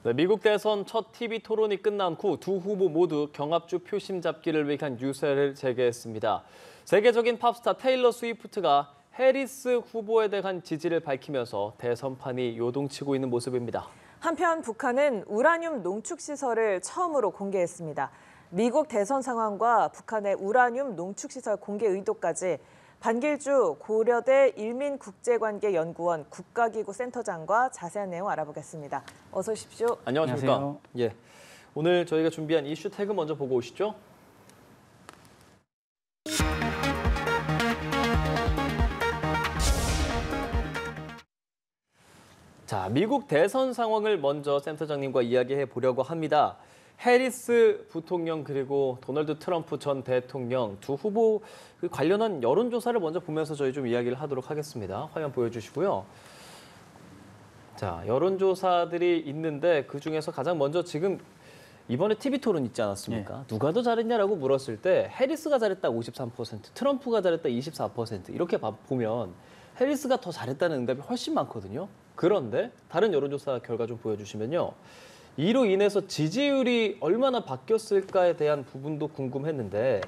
네, 미국 대선 첫 TV 토론이 끝난 후 두 후보 모두 경합주 표심 잡기를 위한 유세를 재개했습니다. 세계적인 팝스타 테일러 스위프트가 해리스 후보에 대한 지지를 밝히면서 대선판이 요동치고 있는 모습입니다. 한편 북한은 우라늄 농축 시설을 처음으로 공개했습니다. 미국 대선 상황과 북한의 우라늄 농축 시설 공개 의도까지 반길주 고려대 일민국제관계연구원 국가기구 센터장과 자세한 내용 알아보겠습니다. 어서 오십시오. 안녕하십니까? 안녕하세요. 예, 오늘 저희가 준비한 이슈 태그 먼저 보고 오시죠. 자, 미국 대선 상황을 먼저 센터장님과 이야기해 보려고 합니다. 해리스 부통령 그리고 도널드 트럼프 전 대통령 두 후보 관련한 여론조사를 먼저 보면서 저희 좀 이야기를 하도록 하겠습니다. 화면 보여주시고요. 자, 여론조사들이 있는데 그중에서 가장 먼저 지금 이번에 TV 토론 있지 않았습니까? 네. 누가 더 잘했냐라고 물었을 때 해리스가 잘했다 53%, 트럼프가 잘했다 24% 이렇게 보면 해리스가 더 잘했다는 응답이 훨씬 많거든요. 그런데 다른 여론조사 결과 좀 보여주시면요. 이로 인해서 지지율이 얼마나 바뀌었을까에 대한 부분도 궁금했는데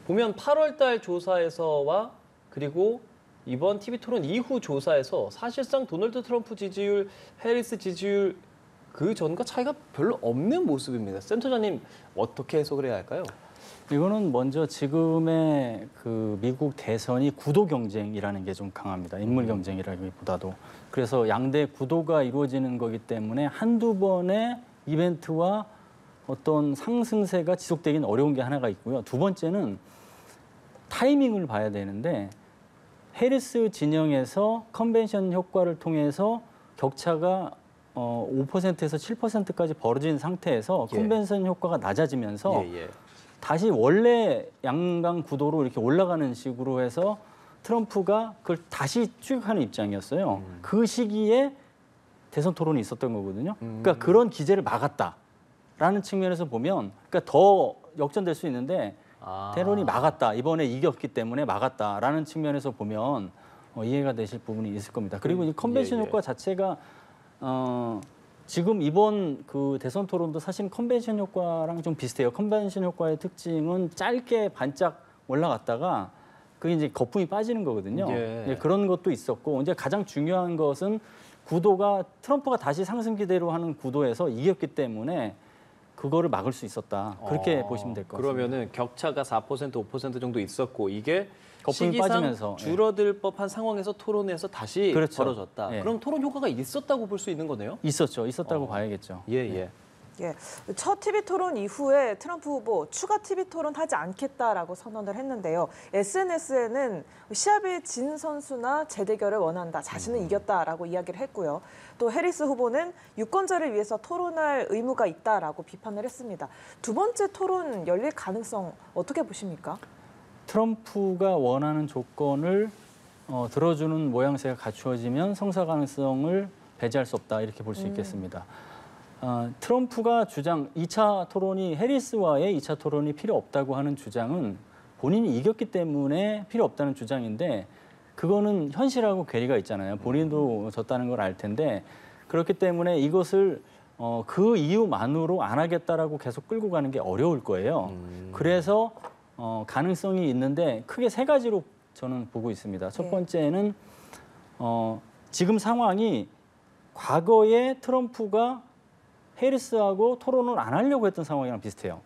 보면 8월 달 조사에서와 그리고 이번 TV 토론 이후 조사에서 사실상 도널드 트럼프 지지율, 해리스 지지율 그 전과 차이가 별로 없는 모습입니다. 센터장님 어떻게 해석을 해야 할까요? 이거는 먼저 지금의 그 미국 대선이 구도 경쟁이라는 게 좀 강합니다. 인물 경쟁이라기보다도. 그래서 양대 구도가 이루어지는 거기 때문에 한두 번의 이벤트와 어떤 상승세가 지속되기는 어려운 게 하나가 있고요. 두 번째는 타이밍을 봐야 되는데 해리스 진영에서 컨벤션 효과를 통해서 격차가 5%에서 7%까지 벌어진 상태에서 컨벤션 효과가 낮아지면서 다시 원래 양강 구도로 이렇게 올라가는 식으로 해서 트럼프가 그걸 다시 추격하는 입장이었어요. 그 시기에 대선 토론이 있었던 거거든요. 그러니까 그런 기제를 막았다라는 측면에서 보면 그러니까 더 역전될 수 있는데 대론이 막았다. 이번에 이겼기 때문에 막았다라는 측면에서 보면 이해가 되실 부분이 있을 겁니다. 그리고 이 컨벤션 효과 자체가 지금 이번 그 대선 토론도 사실 컨벤션 효과랑 좀 비슷해요. 컨벤션 효과의 특징은 짧게 반짝 올라갔다가 그게 이제 거품이 빠지는 거거든요. 그런 것도 있었고 이제 가장 중요한 것은 구도가 트럼프가 다시 상승 기대로 하는 구도에서 이겼기 때문에 그거를 막을 수 있었다. 그렇게 보시면 될 것 같습니다. 그러면은 격차가 4%, 5% 정도 있었고 이게 거품이 시기상 빠지면서 줄어들 법한 상황에서 토론에서 다시 그렇죠. 벌어졌다. 예. 그럼 토론 효과가 있었다고 볼 수 있는 거네요? 있었다고 봐야겠죠. 예. 예, 첫 TV 토론 이후에 트럼프 후보 추가 TV 토론 하지 않겠다라고 선언을 했는데요. SNS에는 시합에 진 선수나 재대결을 원한다, 자신은 이겼다라고 이야기를 했고요. 또 해리스 후보는 유권자를 위해서 토론할 의무가 있다라고 비판을 했습니다. 두 번째 토론 열릴 가능성 어떻게 보십니까? 트럼프가 원하는 조건을 들어주는 모양새가 갖추어지면 성사 가능성을 배제할 수 없다 이렇게 볼 수 있겠습니다. 트럼프가 주장 2차 토론이 해리스와의 2차 토론이 필요 없다고 하는 주장은 본인이 이겼기 때문에 필요 없다는 주장인데 그거는 현실하고 괴리가 있잖아요. 본인도 졌다는 걸 알 텐데 그렇기 때문에 이것을 그 이유만으로 안 하겠다라고 계속 끌고 가는 게 어려울 거예요. 그래서 가능성이 있는데 크게 세 가지로 저는 보고 있습니다. 첫 번째는 지금 상황이 과거에 트럼프가 해리스하고 토론을 안 하려고 했던 상황이랑 비슷해요.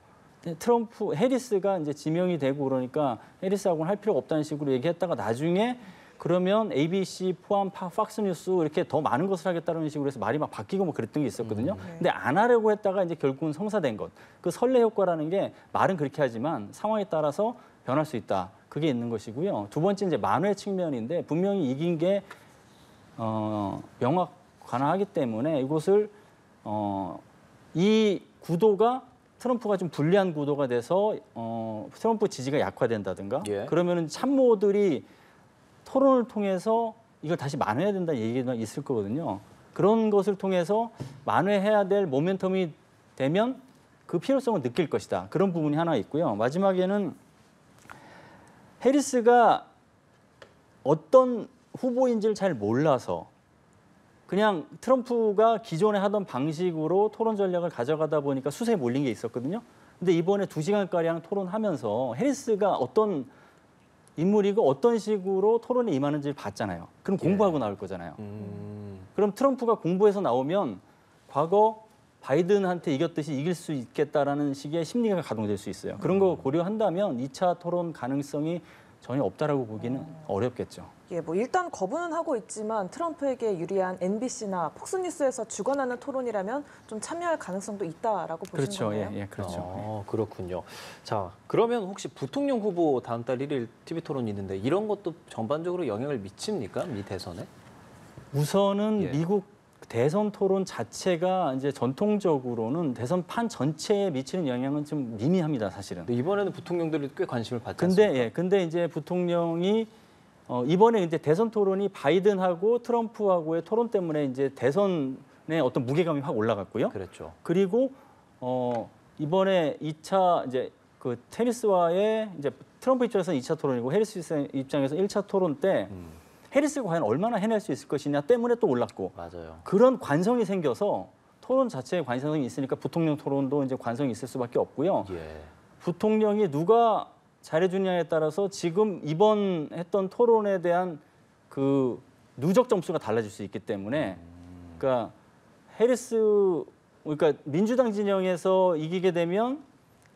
해리스가 이제 지명이 되고 그러니까 해리스하고는 할 필요가 없다는 식으로 얘기했다가 나중에 그러면 ABC 포함 팍스뉴스 이렇게 더 많은 것을 하겠다는 식으로 해서 말이 막 바뀌고 뭐 그랬던 게 있었거든요. 근데 안 하려고 했다가 이제 결국은 성사된 것. 그 선례 효과라는 게 말은 그렇게 하지만 상황에 따라서 변할 수 있다. 그게 있는 것이고요. 두 번째 이제 만회 측면인데 분명히 이긴 게 명확하기 때문에 이것을 이 구도가 트럼프가 좀 불리한 구도가 돼서 트럼프 지지가 약화된다든가 그러면은 참모들이 토론을 통해서 이걸 다시 만회해야 된다는 얘기가 있을 거거든요. 그런 것을 통해서 만회해야 될 모멘텀이 되면 그 필요성을 느낄 것이다. 그런 부분이 하나 있고요. 마지막에는 해리스가 어떤 후보인지를 잘 몰라서 그냥 트럼프가 기존에 하던 방식으로 토론 전략을 가져가다 보니까 수세에 몰린 게 있었거든요. 근데 이번에 2시간가량 토론하면서 해리스가 어떤 인물이고 어떤 식으로 토론에 임하는지를 봤잖아요. 그럼 공부하고 나올 거잖아요. 그럼 트럼프가 공부해서 나오면 과거 바이든한테 이겼듯이 이길 수 있겠다라는 식의 심리가 가동될 수 있어요. 그런 거 고려한다면 2차 토론 가능성이 전혀 없다라고 보기는 어렵겠죠. 예, 뭐 일단 거부는 하고 있지만 트럼프에게 유리한 MBC나 폭스뉴스에서 주관하는 토론이라면 좀 참여할 가능성도 있다라고 보시는 그렇죠. 거네요. 예, 그렇죠. 그렇군요. 자, 그러면 혹시 부통령 후보 다음 달 1일 TV 토론이 있는데 이런 것도 전반적으로 영향을 미칩니까? 미 대선에? 우선은 예. 미국 대선 토론 자체가 이제 전통적으로는 대선판 전체에 미치는 영향은 좀 미미합니다, 사실은. 근데 이번에는 부통령들이 꽤 관심을 받지 근데 않습니까? 근데 이제 부통령이 이번에 이제 대선 토론이 바이든하고 트럼프하고의 토론 때문에 이제 대선의 어떤 무게감이 확 올라갔고요. 그랬죠. 그리고 이번에 2차 이제 그 해리스와의 이제 트럼프 입장에서는 2차 토론이고 해리스 입장에서 1차 토론 때 해리스가 과연 얼마나 해낼 수 있을 것이냐 때문에 또 올랐고 맞아요. 그런 관성이 생겨서 토론 자체에 관성이 있으니까 부통령 토론도 이제 관성이 있을 수밖에 없고요. 예. 부통령이 누가 잘해주냐에 따라서 지금 이번 했던 토론에 대한 그 누적 점수가 달라질 수 있기 때문에 그러니까 그러니까 민주당 진영에서 이기게 되면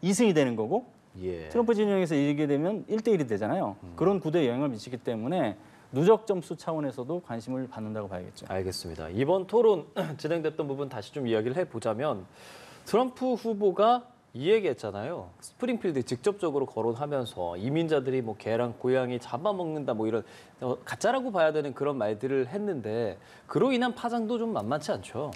2승이 되는 거고 예. 트럼프 진영에서 이기게 되면 1대1이 되잖아요. 그런 구도에 영향을 미치기 때문에 누적 점수 차원에서도 관심을 받는다고 봐야겠죠. 알겠습니다. 이번 토론 진행됐던 부분 다시 좀 이야기를 해보자면 트럼프 후보가 이 얘기했잖아요. 스프링필드 직접적으로 거론하면서 이민자들이 뭐 개랑 고양이 잡아먹는다 뭐 이런 가짜라고 봐야 되는 그런 말들을 했는데 그로 인한 파장도 좀 만만치 않죠.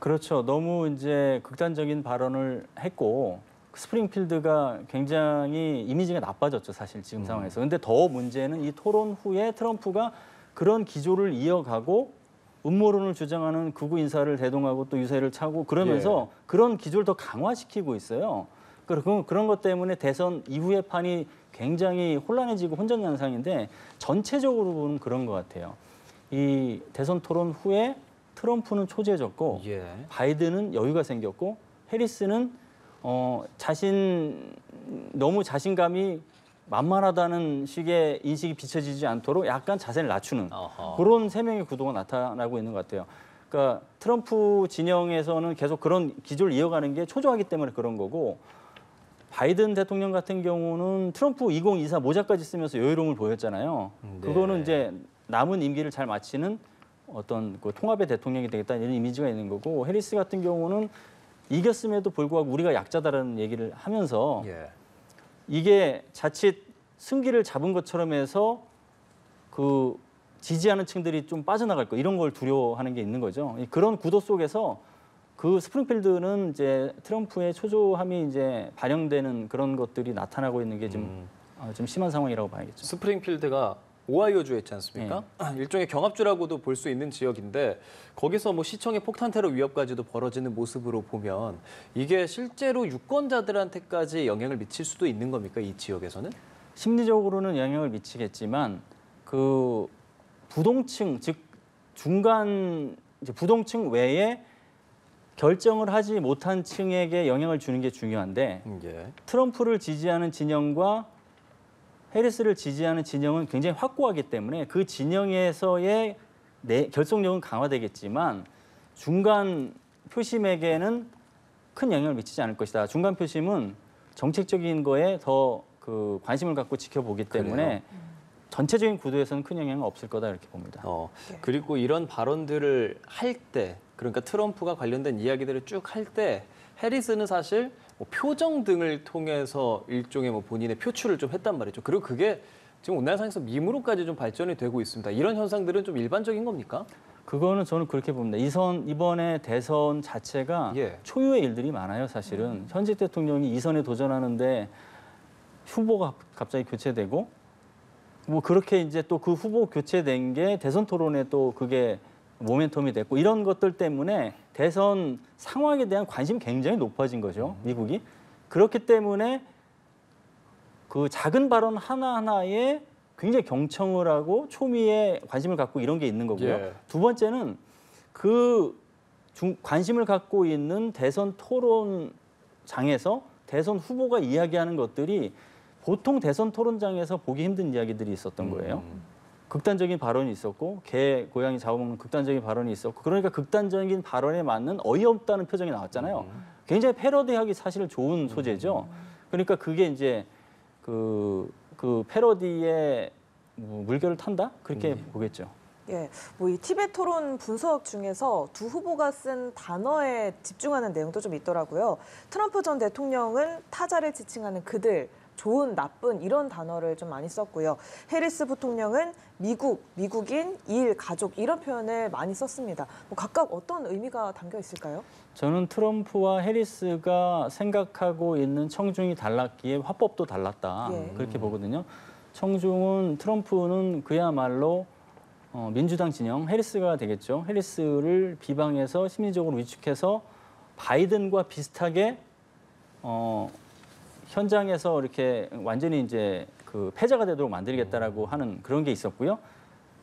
그렇죠. 너무 이제 극단적인 발언을 했고 스프링필드가 굉장히 이미지가 나빠졌죠, 사실 지금 상황에서. 근데 더 문제는 이 토론 후에 트럼프가 그런 기조를 이어가고 음모론을 주장하는 극우 인사를 대동하고 또 유세를 차고 그러면서 그런 기조를 더 강화시키고 있어요. 그런 것 때문에 대선 이후의 판이 굉장히 혼란해지고 혼전양상인데 전체적으로 보면 그런 것 같아요. 이 대선 토론 후에 트럼프는 초재해졌고 바이든은 여유가 생겼고 해리스는 너무 자신감이 만만하다는 식의 인식이 비춰지지 않도록 약간 자세를 낮추는 그런 세 명의 구도가 나타나고 있는 것 같아요. 그러니까 트럼프 진영에서는 계속 그런 기조를 이어가는 게 초조하기 때문에 그런 거고 바이든 대통령 같은 경우는 트럼프 2024 모자까지 쓰면서 여유로움을 보였잖아요. 그거는 이제 남은 임기를 잘 마치는 어떤 그 통합의 대통령이 되겠다 이런 이미지가 있는 거고 해리스 같은 경우는 이겼음에도 불구하고 우리가 약자다라는 얘기를 하면서 이게 자칫 승기를 잡은 것처럼 해서 그 지지하는 층들이 좀 빠져나갈 거 이런 걸 두려워하는 게 있는 거죠. 그런 구도 속에서 그 스프링필드는 이제 트럼프의 초조함이 이제 반영되는 그런 것들이 나타나고 있는 게 좀 심한 상황이라고 봐야겠죠. 스프링필드가 오하이오주에 있지 않습니까? 일종의 경합주라고도 볼 수 있는 지역인데 거기서 뭐 시청의 폭탄 테러 위협까지도 벌어지는 모습으로 보면 이게 실제로 유권자들한테까지 영향을 미칠 수도 있는 겁니까? 이 지역에서는? 심리적으로는 영향을 미치겠지만 그 부동층 즉 중간 이제 부동층 외에 결정을 하지 못한 층에게 영향을 주는 게 중요한데 트럼프를 지지하는 진영과 해리스를 지지하는 진영은 굉장히 확고하기 때문에 그 진영에서의 결속력은 강화되겠지만 중간 표심에게는 큰 영향을 미치지 않을 것이다. 중간 표심은 정책적인 거에 더 그 관심을 갖고 지켜보기 때문에 전체적인 구도에서는 큰 영향은 없을 거다 이렇게 봅니다. 그리고 이런 발언들을 할 때 그러니까 트럼프가 관련된 이야기들을 쭉 할 때 해리스는 사실 뭐 표정 등을 통해서 일종의 뭐 본인의 표출을 좀 했단 말이죠. 그리고 그게 지금 온라인 상에서 밈으로까지 좀 발전이 되고 있습니다. 이런 현상들은 좀 일반적인 겁니까? 그거는 저는 그렇게 봅니다. 이번에 대선 자체가 초유의 일들이 많아요, 사실은. 현직 대통령이 2선에 도전하는데 후보가 갑자기 교체되고 뭐 그렇게 이제 또 그 후보 교체된 게 대선 토론에 또 그게 모멘텀이 됐고 이런 것들 때문에 대선 상황에 대한 관심이 굉장히 높아진 거죠, 미국이. 그렇기 때문에 그 작은 발언 하나하나에 굉장히 경청을 하고 초미의 관심을 갖고 이런 게 있는 거고요. 두 번째는 관심을 갖고 있는 대선 토론장에서 대선 후보가 이야기하는 것들이 보통 대선 토론장에서 보기 힘든 이야기들이 있었던 거예요. 극단적인 발언이 있었고 개, 고양이 잡아먹는 극단적인 발언이 있었고 그러니까 극단적인 발언에 맞는 어이없다는 표정이 나왔잖아요. 굉장히 패러디하기 사실 좋은 소재죠. 그러니까 그게 이제 그 패러디에 물결을 탄다? 그렇게 보겠죠. 예, 뭐 이 티벳 토론 분석 중에서 두 후보가 쓴 단어에 집중하는 내용도 좀 있더라고요. 트럼프 전 대통령은 타자를 지칭하는 그들, 좋은, 나쁜 이런 단어를 좀 많이 썼고요. 해리스 부통령은 미국, 미국인, 일, 가족 이런 표현을 많이 썼습니다. 뭐 각각 어떤 의미가 담겨 있을까요? 저는 트럼프와 해리스가 생각하고 있는 청중이 달랐기에 화법도 달랐다. 예. 그렇게 보거든요. 트럼프는 그야말로 민주당 진영, 해리스가 되겠죠. 해리스를 비방해서 심리적으로 위축해서 바이든과 비슷하게 현장에서 이렇게 완전히 이제 그 패자가 되도록 만들겠다라고 하는 그런 게 있었고요.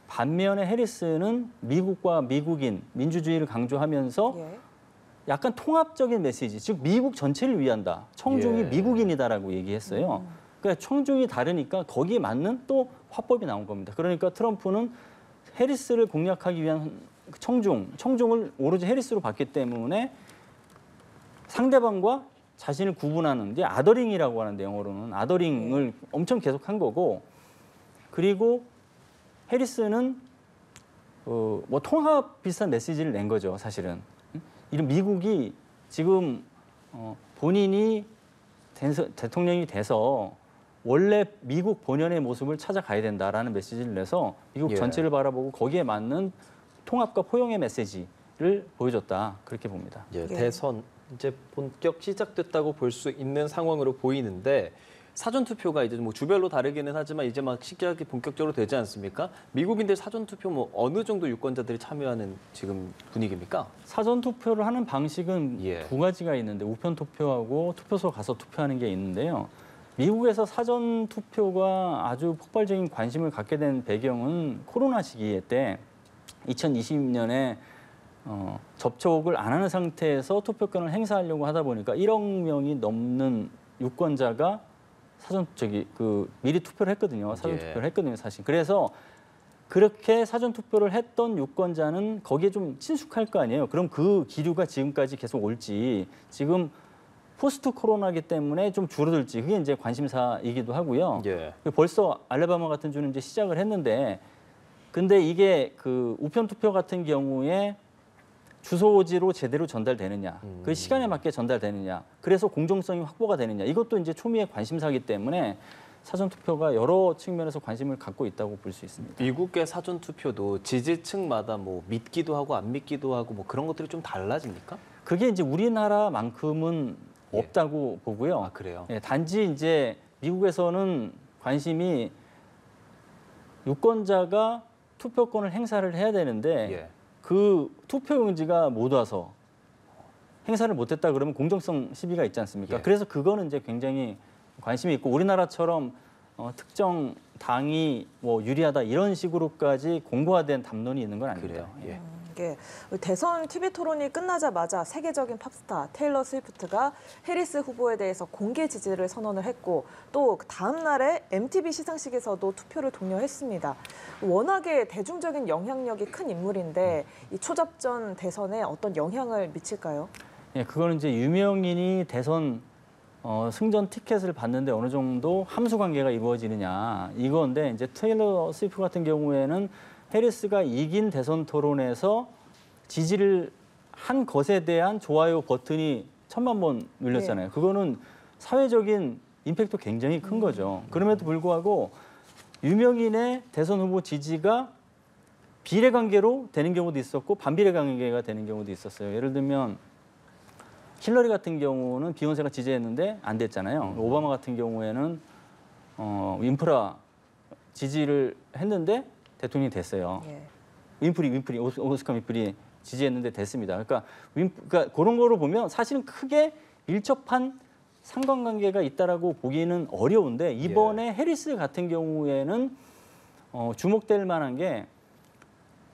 반면에 해리스는 미국과 미국인, 민주주의를 강조하면서 예. 약간 통합적인 메시지, 즉 미국 전체를 위한다. 청중이 예. 미국인이다라고 얘기했어요. 그러니까 청중이 다르니까 거기에 맞는 또 화법이 나온 겁니다. 그러니까 트럼프는 해리스를 공략하기 위한 청중을 오로지 해리스로 봤기 때문에 상대방과 자신을 구분하는 게 아더링이라고 하는데 영어로는 아더링을 엄청 계속한 거고 그리고 해리스는 뭐 통합 비슷한 메시지를 낸 거죠 사실은. 이런 미국이 지금 본인이 대통령이 돼서 원래 미국 본연의 모습을 찾아가야 된다라는 메시지를 내서 미국 예. 전체를 바라보고 거기에 맞는 통합과 포용의 메시지를 보여줬다 그렇게 봅니다. 예, 예. 대선 이제 본격 시작됐다고 볼 수 있는 상황으로 보이는데 사전 투표가 이제 뭐 주별로 다르기는 하지만 이제 막 시작이 본격적으로 되지 않습니까? 미국인들 사전 투표 뭐 어느 정도 유권자들이 참여하는 지금 분위기입니까? 사전 투표를 하는 방식은 예. 두 가지가 있는데 우편 투표하고 투표소 가서 투표하는 게 있는데요. 미국에서 사전 투표가 아주 폭발적인 관심을 갖게 된 배경은 코로나 시기에 때 2020년에 접촉을 안 하는 상태에서 투표권을 행사하려고 하다 보니까 1억 명이 넘는 유권자가 미리 투표를 했거든요. 사전 예. 투표를 했거든요, 사실. 그래서 그렇게 사전 투표를 했던 유권자는 거기에 좀 친숙할 거 아니에요. 그럼 그 기류가 지금까지 계속 올지 지금 포스트 코로나기 때문에 좀 줄어들지 그게 이제 관심사이기도 하고요. 예. 벌써 알래바마 같은 주는 이제 시작을 했는데 근데 이게 그 우편 투표 같은 경우에 주소지로 제대로 전달되느냐, 그 시간에 맞게 전달되느냐, 그래서 공정성이 확보가 되느냐, 이것도 이제 초미의 관심사이기 때문에 사전 투표가 여러 측면에서 관심을 갖고 있다고 볼 수 있습니다. 미국의 사전 투표도 지지층마다 뭐 믿기도 하고 안 믿기도 하고 뭐 그런 것들이 좀 달라집니까? 그게 이제 우리나라만큼은 예. 없다고 보고요. 아 그래요? 예, 단지 이제 미국에서는 관심이 유권자가 투표권을 행사를 해야 되는데 예. 그 투표용지가 못 와서 행사를 못했다 그러면 공정성 시비가 있지 않습니까? 예. 그래서 그거는 이제 굉장히 관심이 있고 우리나라처럼 특정 당이 뭐 유리하다 이런 식으로까지 공고화된 담론이 있는 건 아닙니다. 그래요. 예. 예, 대선 TV 토론이 끝나자마자 세계적인 팝스타 테일러 스위프트가 해리스 후보에 대해서 공개 지지를 선언을 했고 또 다음 날에 MTV 시상식에서도 투표를 독려했습니다. 워낙에 대중적인 영향력이 큰 인물인데 이 초접전 대선에 어떤 영향을 미칠까요? 예, 그거는 이제 유명인이 대선 승전 티켓을 받는데 어느 정도 함수 관계가 이루어지느냐 이건데 이제 테일러 스위프트 같은 경우에는 해리스가 이긴 대선 토론에서 지지를 한 것에 대한 좋아요 버튼이 1000만 번 눌렸잖아요. 그거는 사회적인 임팩트 굉장히 큰 거죠. 그럼에도 불구하고 유명인의 대선 후보 지지가 비례 관계로 되는 경우도 있었고 반비례 관계가 되는 경우도 있었어요. 예를 들면 힐러리 같은 경우는 비욘세가 지지했는데 안 됐잖아요. 오바마 같은 경우에는 윈프라 지지를 했는데 대통령이 됐어요. 예. 오스카 윈프리 지지했는데 됐습니다. 그러니까 그런 거로 보면 사실은 크게 밀접한 상관관계가 있다라고 보기는 어려운데 이번에 해리스 같은 경우에는 주목될 만한 게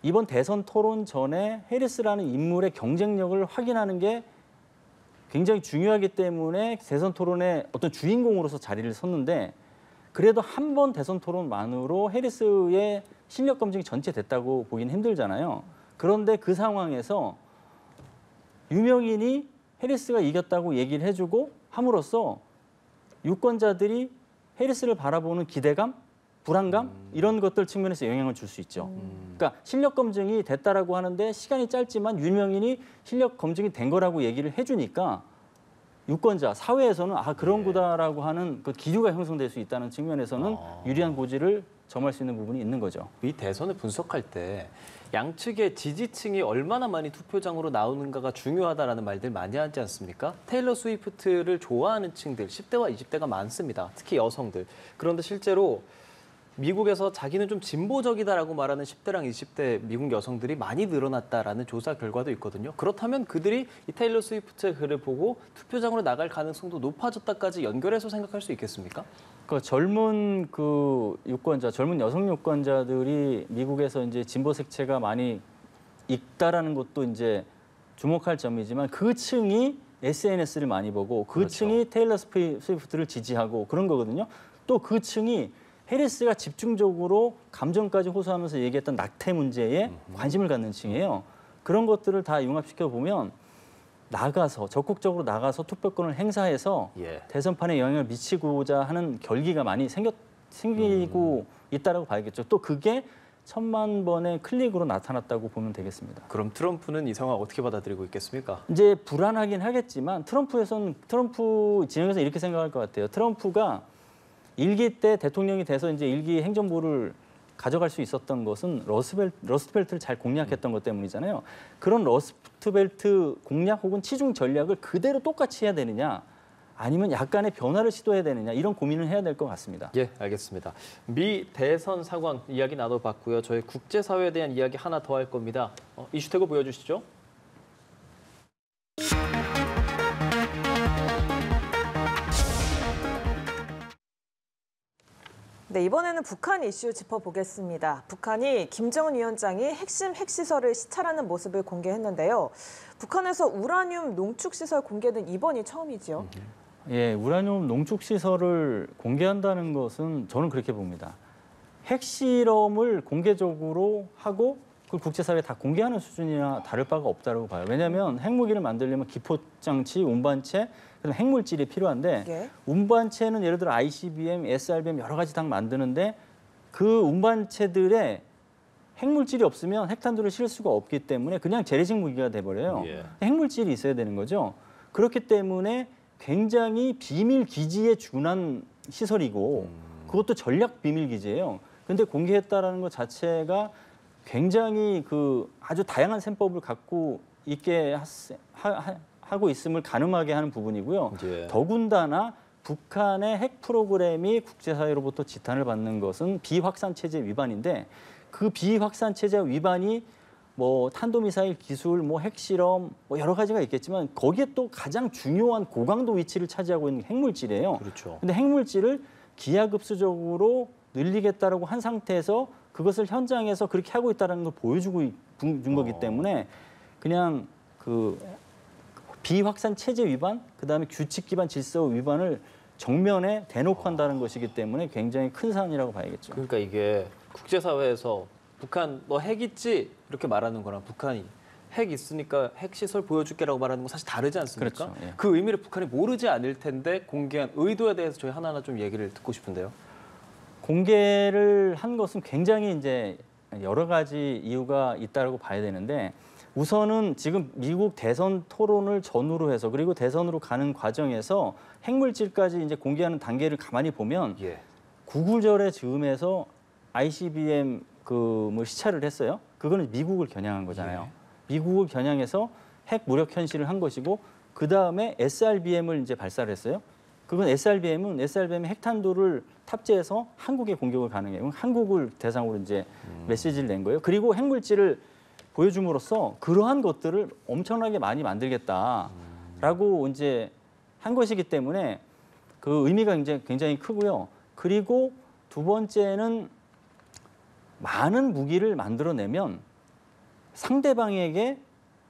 이번 대선 토론 전에 해리스라는 인물의 경쟁력을 확인하는 게 굉장히 중요하기 때문에 대선 토론의 어떤 주인공으로서 자리를 섰는데 그래도 한 번 대선 토론만으로 해리스의 실력 검증이 전체 됐다고 보기는 힘들잖아요. 그런데 그 상황에서 유명인이 해리스가 이겼다고 얘기를 해주고 함으로써 유권자들이 해리스를 바라보는 기대감, 불안감 이런 것들 측면에서 영향을 줄 수 있죠. 그러니까 실력 검증이 됐다라고 하는데 시간이 짧지만 유명인이 실력 검증이 된 거라고 얘기를 해주니까 유권자, 사회에서는 아 그런 거다라고 하는 그 기류가 형성될 수 있다는 측면에서는 유리한 고지를 점할 수 있는 부분이 있는 거죠. 이 대선을 분석할 때 양측의 지지층이 얼마나 많이 투표장으로 나오는가가 중요하다라는 말들 많이 하지 않습니까? 테일러 스위프트를 좋아하는 층들, 10대와 20대가 많습니다. 특히 여성들. 그런데 실제로 미국에서 자기는 좀 진보적이다라고 말하는 10대랑 20대 미국 여성들이 많이 늘어났다라는 조사 결과도 있거든요. 그렇다면 그들이 이 테일러 스위프트의 글을 보고 투표장으로 나갈 가능성도 높아졌다까지 연결해서 생각할 수 있겠습니까? 그 젊은 그 유권자, 젊은 여성 유권자들이 미국에서 이제 진보 색채가 많이 있다라는 것도 이제 주목할 점이지만 그 층이 SNS를 많이 보고 그 그렇죠. 층이 테일러 스위프트를 지지하고 그런 거거든요. 또 그 층이 해리스가 집중적으로 감정까지 호소하면서 얘기했던 낙태 문제에 관심을 갖는 층이에요. 그런 것들을 다 융합시켜 보면 나가서 적극적으로 나가서 투표권을 행사해서 예. 대선판에 영향을 미치고자 하는 결기가 많이 생기고 있다라고 봐야겠죠. 또 그게 1000만 번의 클릭으로 나타났다고 보면 되겠습니다. 그럼 트럼프는 이 상황 어떻게 받아들이고 있겠습니까? 이제 불안하긴 하겠지만 트럼프 진영에서 이렇게 생각할 것 같아요. 트럼프가 일기 때 대통령이 돼서 이제 일기 행정부를 가져갈 수 있었던 것은 러스트벨트를 잘 공략했던 것 때문이잖아요. 그런 러스트벨트 공략 혹은 치중 전략을 그대로 똑같이 해야 되느냐 아니면 약간의 변화를 시도해야 되느냐 이런 고민을 해야 될 것 같습니다. 예, 알겠습니다. 미 대선 상황 이야기 나눠봤고요. 저희 국제사회에 대한 이야기 하나 더 할 겁니다. 이슈태그 보여주시죠. 네, 이번에는 북한 이슈 짚어보겠습니다. 북한이 김정은 위원장이 핵심 핵시설을 시찰하는 모습을 공개했는데요. 북한에서 우라늄 농축시설 공개는 이번이 처음이죠. 예, 우라늄 농축 시설을 공개한다는 것은 저는 그렇게 봅니다. 핵실험을 공개적으로 하고 그걸 국제사회에 다 공개하는 수준이나 다를 바가 없다고 봐요. 왜냐하면 핵무기를 만들려면 기포장치, 운반체, 그다음 핵물질이 필요한데 예. 운반체는 예를 들어 ICBM, SRBM 여러 가지 당 만드는데 그 운반체들의 핵물질이 없으면 핵탄두를 실을 수가 없기 때문에 그냥 재래식 무기가 돼버려요. 예. 핵물질이 있어야 되는 거죠. 그렇기 때문에 굉장히 비밀 기지에 준한 시설이고 그것도 전략 비밀 기지예요. 근데 공개했다라는 것 자체가 굉장히 그 아주 다양한 셈법을 갖고 있게 하고 있음을 가늠하게 하는 부분이고요. 예. 더군다나 북한의 핵 프로그램이 국제사회로부터 지탄을 받는 것은 비확산 체제 위반인데 그 비확산 체제 위반이 뭐 탄도미사일 기술, 뭐 핵실험, 뭐 여러 가지가 있겠지만 거기에 또 가장 중요한 고강도 위치를 차지하고 있는 핵물질이에요. 그렇죠. 근데 핵물질을 기하급수적으로 늘리겠다라고 한 상태에서 그것을 현장에서 그렇게 하고 있다는 걸 보여주고 준 거기 때문에 그냥 그 비확산 체제 위반, 그다음에 규칙 기반 질서 위반을 정면에 대놓고 한다는 것이기 때문에 굉장히 큰 사안이라고 봐야겠죠. 그러니까 이게 국제사회에서 북한 너 핵 있지? 이렇게 말하는 거랑 북한이 핵 있으니까 핵 시설 보여줄게라고 말하는 건 사실 다르지 않습니까? 그렇죠. 예. 그 의미를 북한이 모르지 않을 텐데 공개한 의도에 대해서 저희 하나하나 좀 얘기를 듣고 싶은데요. 공개를 한 것은 굉장히 이제 여러 가지 이유가 있다고 봐야 되는데 우선은 지금 미국 대선 토론을 전후로 해서 그리고 대선으로 가는 과정에서 핵물질까지 이제 공개하는 단계를 가만히 보면 예. 구구절의 즈음에서 ICBM 뭐 시찰을 했어요. 그거는 미국을 겨냥한 거잖아요. 미국을 겨냥해서 핵 무력 현실을 한 것이고 그 다음에 SRBM을 이제 발사를 했어요. 그건 SRBM은 핵탄두를 탑재해서 한국에 공격을 가능해요. 한국을 대상으로 이제 메시지를 낸 거예요. 그리고 핵물질을 보여줌으로써 그러한 것들을 엄청나게 많이 만들겠다라고 이제 한 것이기 때문에 그 의미가 굉장히 크고요. 그리고 두 번째는 많은 무기를 만들어내면 상대방에게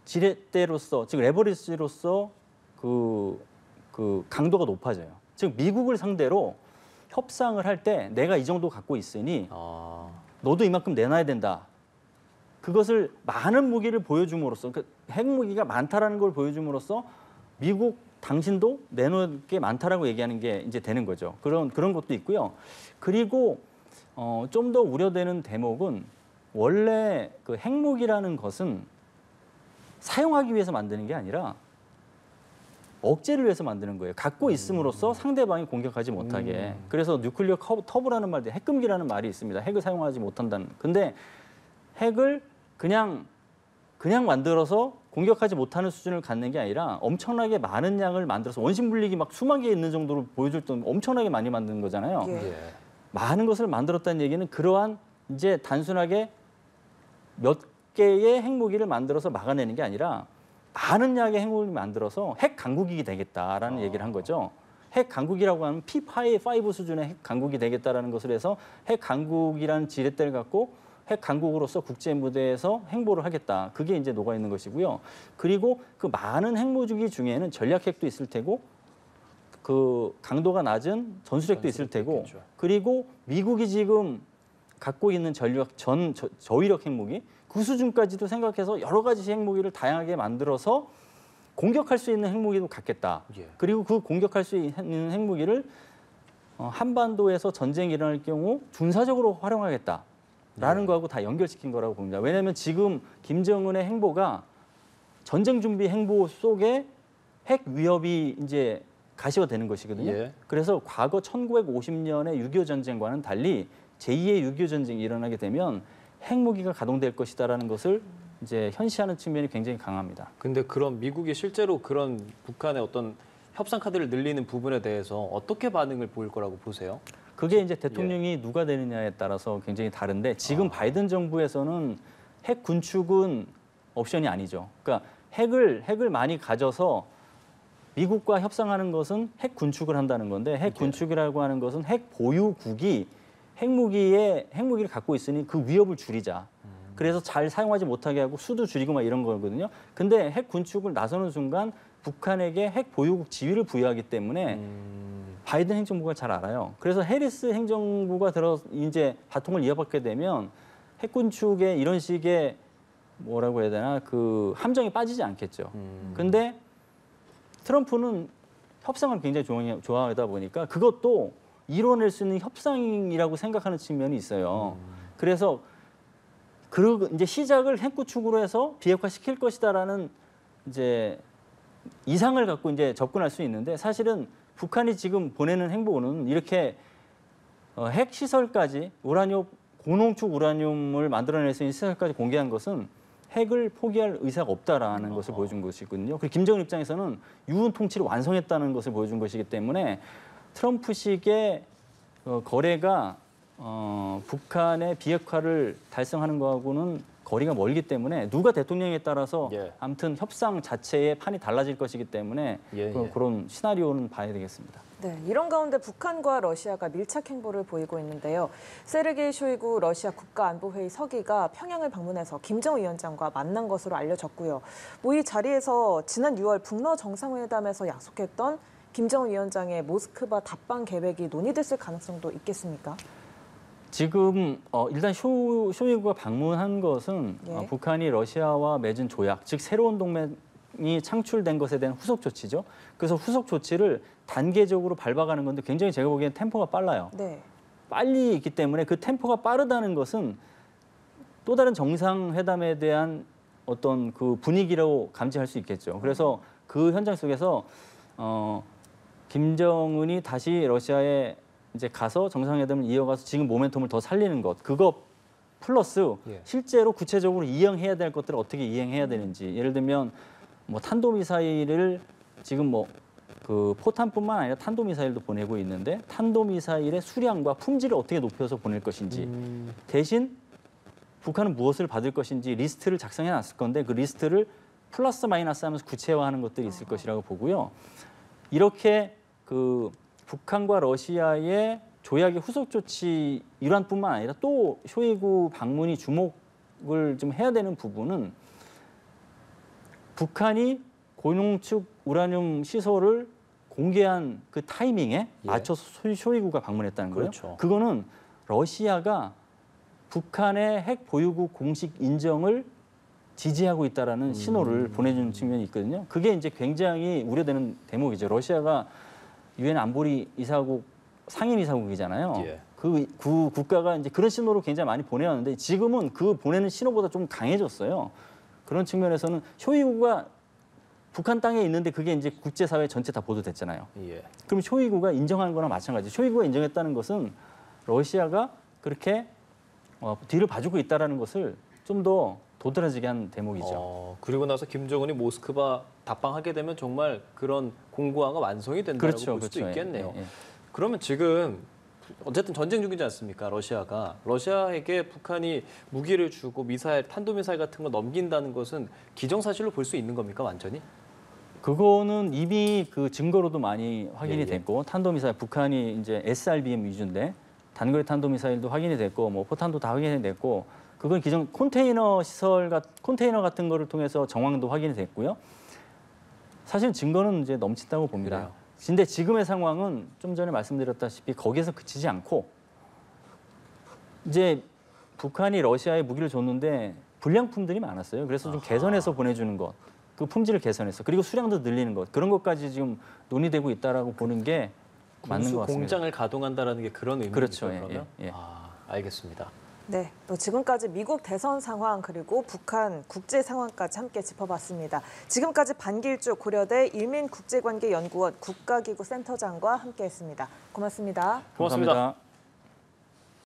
지렛대로서, 즉 레버리지로서 그 강도가 높아져요. 즉 미국을 상대로 협상을 할 때 내가 이 정도 갖고 있으니 아, 너도 이만큼 내놔야 된다. 그것을 많은 무기를 보여줌으로써, 그러니까 핵무기가 많다라는 걸 보여줌으로써 미국 당신도 내놓을 게 많다라고 얘기하는 게 이제 되는 거죠. 그런 것도 있고요. 그리고 좀 더 우려되는 대목은 원래 그 핵무기라는 것은 사용하기 위해서 만드는 게 아니라 억제를 위해서 만드는 거예요. 갖고 있음으로써 상대방이 공격하지 못하게. 그래서 뉴클리어 터부라는 말도 핵금기라는 말이 있습니다. 핵을 사용하지 못한다는. 근데 핵을 그냥 만들어서 공격하지 못하는 수준을 갖는 게 아니라 엄청나게 많은 양을 만들어서 원심 분리기 막 수만 개 있는 정도로 보여줄 때 엄청나게 많이 만드는 거잖아요. 예. 예. 많은 것을 만들었다는 얘기는 그러한 이제 단순하게 몇 개의 핵무기를 만들어서 막아내는 게 아니라 많은 양의 핵무기를 만들어서 핵 강국이 되겠다라는 얘기를 한 거죠. 핵 강국이라고 하면 P5 수준의 핵 강국이 되겠다라는 것을 해서 핵 강국이라는 지렛대를 갖고 핵 강국으로서 국제 무대에서 행보를 하겠다. 그게 이제 녹아 있는 것이고요. 그리고 그 많은 핵무기 중에는 전략핵도 있을 테고 그 강도가 낮은 전술핵도 있을 테고 있겠죠. 그리고 미국이 지금 갖고 있는 저위력 핵무기 그 수준까지도 생각해서 여러 가지 핵무기를 다양하게 만들어서 공격할 수 있는 핵무기도 갖겠다. 예. 그리고 그 공격할 수 있는 핵무기를 한반도에서 전쟁이 일어날 경우 군사적으로 활용하겠다라는 거하고 다 연결시킨 거라고 봅니다. 왜냐하면 지금 김정은의 행보가 전쟁 준비 행보 속에 핵 위협이 이제 가시화되는 것이거든요. 예. 그래서 과거 1950년의 6.25 전쟁과는 달리 제2의 6.25 전쟁이 일어나게 되면 핵무기가 가동될 것이다라는 것을 이제 현시하는 측면이 굉장히 강합니다. 근데 그럼 미국이 실제로 그런 북한의 어떤 협상 카드를 늘리는 부분에 대해서 어떻게 반응을 보일 거라고 보세요? 그게 이제 대통령이 누가 되느냐에 따라서 굉장히 다른데 지금 바이든 정부에서는 핵 군축은 옵션이 아니죠. 그러니까 핵을 많이 가져서 미국과 협상하는 것은 핵 군축을 한다는 건데 핵 군축이라고 하는 것은 핵 보유국이 핵무기를 갖고 있으니 그 위협을 줄이자. 그래서 잘 사용하지 못하게 하고 수도 줄이고 막 이런 거거든요. 근데 핵 군축을 나서는 순간 북한에게 핵 보유국 지위를 부여하기 때문에 바이든 행정부가 잘 알아요. 그래서 해리스 행정부가 이제 바통을 이어받게 되면 핵 군축에 이런 식의 뭐라고 해야 되나 그 함정에 빠지지 않겠죠. 근데 트럼프는 협상을 굉장히 좋아하다 보니까 그것도 이뤄낼 수 있는 협상이라고 생각하는 측면이 있어요. 그래서 이제 시작을 핵구축으로 해서 비핵화시킬 것이다라는 이제 이상을 갖고 이제 접근할 수 있는데 사실은 북한이 지금 보내는 행보는 이렇게 핵 시설까지 고농축 우라늄을 만들어낼 수 있는 시설까지 공개한 것은 핵을 포기할 의사가 없다라는 것을 보여준 것이거든요. 그리고 김정은 입장에서는 유은 통치를 완성했다는 것을 보여준 것이기 때문에 트럼프식의 거래가 북한의 비핵화를 달성하는 거하고는 거리가 멀기 때문에 누가 대통령에 따라서 예. 아무튼 협상 자체의 판이 달라질 것이기 때문에 그런 시나리오는 봐야 되겠습니다. 네, 이런 가운데 북한과 러시아가 밀착 행보를 보이고 있는데요. 세르게이 쇼이구 러시아 국가안보회의 서기가 평양을 방문해서 김정은 위원장과 만난 것으로 알려졌고요. 이 자리에서 지난 6월 북러 정상회담에서 약속했던 김정은 위원장의 모스크바 답방 계획이 논의됐을 가능성도 있겠습니까? 지금 일단 쇼이구가 방문한 것은 예. 북한이 러시아와 맺은 조약, 즉 새로운 동맹이 창출된 것에 대한 후속 조치죠. 그래서 후속 조치를 단계적으로 밟아가는 건데 굉장히 제가 보기엔 템포가 빨라요. 네. 빨리 있기 때문에 그 템포가 빠르다는 것은 또 다른 정상회담에 대한 어떤 그 분위기로 감지할 수 있겠죠. 그래서 그 현장 속에서 김정은이 다시 러시아에 이제 가서 정상회담을 이어가서 지금 모멘텀을 더 살리는 것, 그거 플러스 실제로 구체적으로 이행해야 될 것들을 어떻게 이행해야 되는지, 예를 들면 뭐 탄도미사일을 지금 그 포탄뿐만 아니라 탄도미사일도 보내고 있는데 탄도미사일의 수량과 품질을 어떻게 높여서 보낼 것인지, 대신 북한은 무엇을 받을 것인지 리스트를 작성해 놨을 건데 그 리스트를 플러스 마이너스 하면서 구체화하는 것들이 있을 것이라고 보고요. 이렇게 그 북한과 러시아의 조약의 후속 조치 일환뿐만 아니라 또 쇼이구 방문이 주목을 좀 해야 되는 부분은 북한이 고농축 우라늄 시설을 공개한 그 타이밍에 맞춰서 쇼이구가 방문했다는 거예요. 그렇죠. 그거는 러시아가 북한의 핵 보유국 공식 인정을 지지하고 있다라는 신호를 보내주는 측면이 있거든요. 그게 이제 굉장히 우려되는 대목이죠. 러시아가 유엔 안보리 이사국 상임 이사국이잖아요. 예. 그 국가가 이제 그런 신호를 굉장히 많이 보내왔는데 지금은 그 보내는 신호보다 좀 강해졌어요. 그런 측면에서는 쇼이구가 북한 땅에 있는데 그게 이제 국제사회 전체 다 보도됐잖아요. 예. 그럼 쇼이구가 인정한 거나 마찬가지. 쇼이구가 인정했다는 것은 러시아가 그렇게 뒤를 봐주고 있다는 것을 좀 더 도드라지게 한 대목이죠. 그리고 나서 김정은이 모스크바 답방하게 되면 정말 그런 공고화가 완성이 된다고 그렇죠, 볼 수도 그렇죠. 있겠네요. 예, 예. 그러면 지금 어쨌든 전쟁 중이지 않습니까? 러시아에게 북한이 무기를 주고 미사일, 탄도미사일 같은 거 넘긴다는 것은 기정사실로 볼 수 있는 겁니까, 완전히? 그거는 이미 그 증거로도 많이 확인이 예, 예. 됐고 탄도미사일 북한이 이제 SRBM 위주인데 단거리 탄도미사일도 확인이 됐고 뭐 포탄도 다 확인이 됐고 그건 기존 컨테이너 컨테이너 같은 거를 통해서 정황도 확인이 됐고요. 사실 증거는 이제 넘친다고 봅니다. 그래요. 근데 지금의 상황은 좀 전에 말씀드렸다시피 거기에서 그치지 않고 이제 북한이 러시아에 무기를 줬는데 불량품들이 많았어요. 그래서 좀 개선해서 보내주는 것, 그 품질을 개선해서 그리고 수량도 늘리는 것 그런 것까지 지금 논의되고 있다라고 보는 게 맞는 군수 것 같습니다. 공장을 가동한다라는 게 그런 의미죠, 그렇죠. 예, 그러면? 예, 예. 알겠습니다. 네, 또 지금까지 미국 대선 상황 그리고 북한 국제 상황까지 함께 짚어봤습니다. 지금까지 반길주 고려대 일민국제관계연구원 국가기구 센터장과 함께했습니다. 고맙습니다. 고맙습니다. 감사합니다.